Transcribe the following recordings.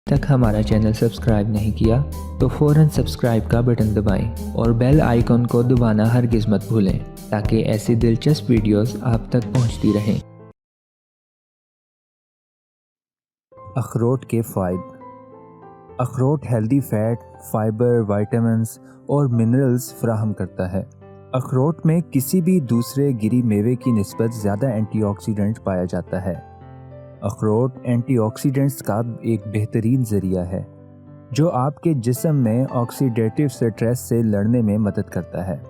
तक हमारा channel subscribe नहीं किया तो फ़ौरन सब्सक्राइब का बटन दबाएं और बेल आइकन को दबाना हरगिज़ मत भूलें ताकि ऐसी दिलचस्प वीडियोस आप तक पहुंचती रहें। अखरोट के फ़ायदे। अखरोट हेल्दी फैट, फाइबर, विटामिन्स और मिनरल्स फराहम करता है। अखरोट में किसी भी दूसरे गिरी मेवे की निस्बत ज़्यादा एंटीऑक्सीडेंट पाया जाता है। अखरोट एंटीऑक्सीडेंट्स का एक बेहतरीन ज़रिया है जो आपके जिस्म में ऑक्सीडेटिव स्ट्रेस से लड़ने में मदद करता है।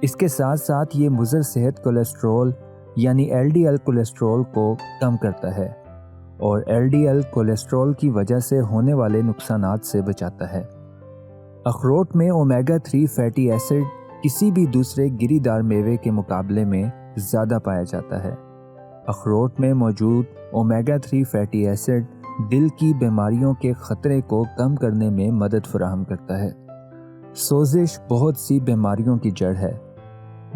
इसके साथ साथ ये मुज़र सेहत कोलेस्ट्रॉल यानी LDL कोलेस्ट्रॉल को कम करता है और LDL कोलेस्ट्रॉल की वजह से होने वाले नुकसानात से बचाता है। अखरोट में ओमेगा 3 फैटी एसिड किसी भी दूसरे गिरीदार मेवे के मुकाबले में ज़्यादा पाया जाता है। अखरोट में मौजूद ओमेगा 3 फैटी एसिड दिल की बीमारियों के ख़तरे को कम करने में मदद फराहम करता है। सोजिश बहुत सी बीमारियों की जड़ है,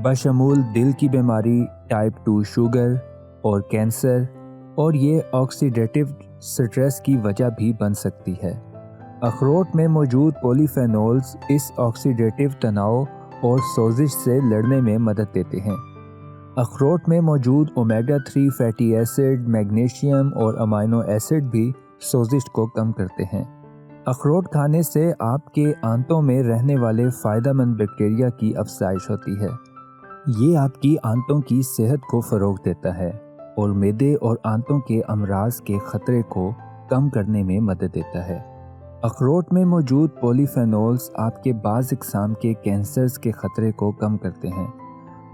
बशमूल दिल की बीमारी, टाइप 2 शुगर और कैंसर, और ये ऑक्सीडेटिव स्ट्रेस की वजह भी बन सकती है। अखरोट में मौजूद पॉलीफेनोल्स इस ऑक्सीडेटिव तनाव और सोजिश से लड़ने में मदद देते हैं। अखरोट में मौजूद ओमेगा 3 फैटी एसिड, मैग्नीशियम और अमाइनो एसिड भी सोजिश को कम करते हैं। अखरोट खाने से आपके आंतों में रहने वाले फ़ायदेमंद बैक्टीरिया की अफजाइश होती है। ये आपकी आंतों की सेहत को फ़रोग़ देता है और मैदे और आंतों के अमराज के ख़तरे को कम करने में मदद देता है। अखरोट में मौजूद पॉलीफेनोल्स आपके बाज़ इक़साम के कैंसर्स के ख़तरे को कम करते हैं,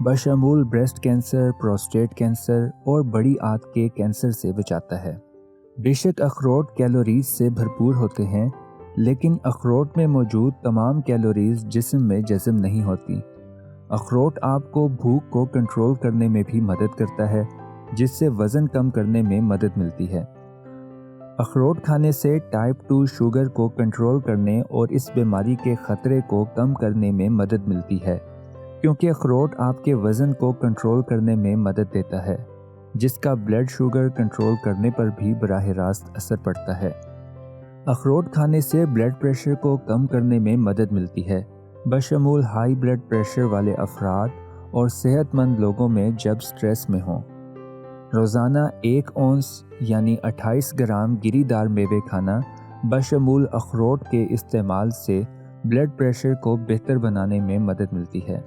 बशमूल ब्रेस्ट कैंसर, प्रोस्टेट कैंसर और बड़ी आंत के कैंसर से बचाता है। बेशक अखरोट कैलोरीज से भरपूर होते हैं, लेकिन अखरोट में मौजूद तमाम कैलोरीज जिस्म में जज़ब नहीं होती। अखरोट आपको भूख को कंट्रोल करने में भी मदद करता है, जिससे वज़न कम करने में मदद मिलती है। अखरोट खाने से टाइप 2 शुगर को कंट्रोल करने और इस बीमारी के ख़तरे को कम करने में मदद मिलती है, क्योंकि अखरोट आपके वज़न को कंट्रोल करने में मदद देता है, जिसका ब्लड शुगर कंट्रोल करने पर भी बराह रास्त असर पड़ता है। अखरोट खाने से ब्लड प्रेशर को कम करने में मदद मिलती है, बशमूल हाई ब्लड प्रेशर वाले अफराद और सेहतमंद लोगों में जब स्ट्रेस में हों। रोज़ाना 1 औंस यानी 28 ग्राम गिरीदार मेवे खाना बशमूल अखरोट के इस्तेमाल से ब्लड प्रेशर को बेहतर बनाने में मदद मिलती है।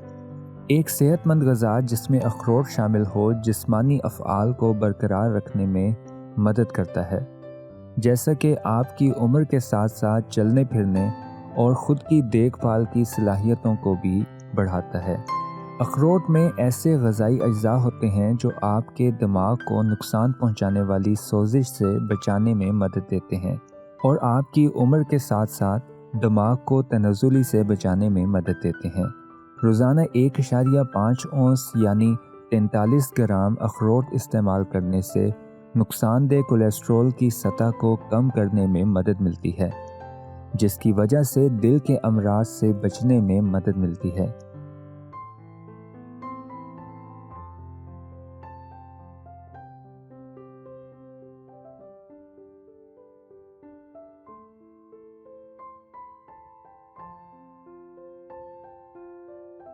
एक सेहतमंद ग़िज़ा जिसमें अखरोट शामिल हो जिस्मानी अफ़आल को बरकरार रखने में मदद करता है, जैसा कि आपकी उम्र के साथ साथ चलने फिरने और ख़ुद की देखभाल की सलाहियतों को भी बढ़ाता है। अखरोट में ऐसे ग़िज़ाई अज्जा होते हैं जो आपके दिमाग को नुकसान पहुंचाने वाली सोजिश से बचाने में मदद देते हैं और आपकी उम्र के साथ साथ दिमाग को तनज़ुली से बचाने में मदद देते हैं। रोज़ाना 1.5 औंस यानी 43 ग्राम अखरोट इस्तेमाल करने से नुकसानदेह कोलेस्ट्रॉल की सतह को कम करने में मदद मिलती है, जिसकी वजह से दिल के अमराज से बचने में मदद मिलती है।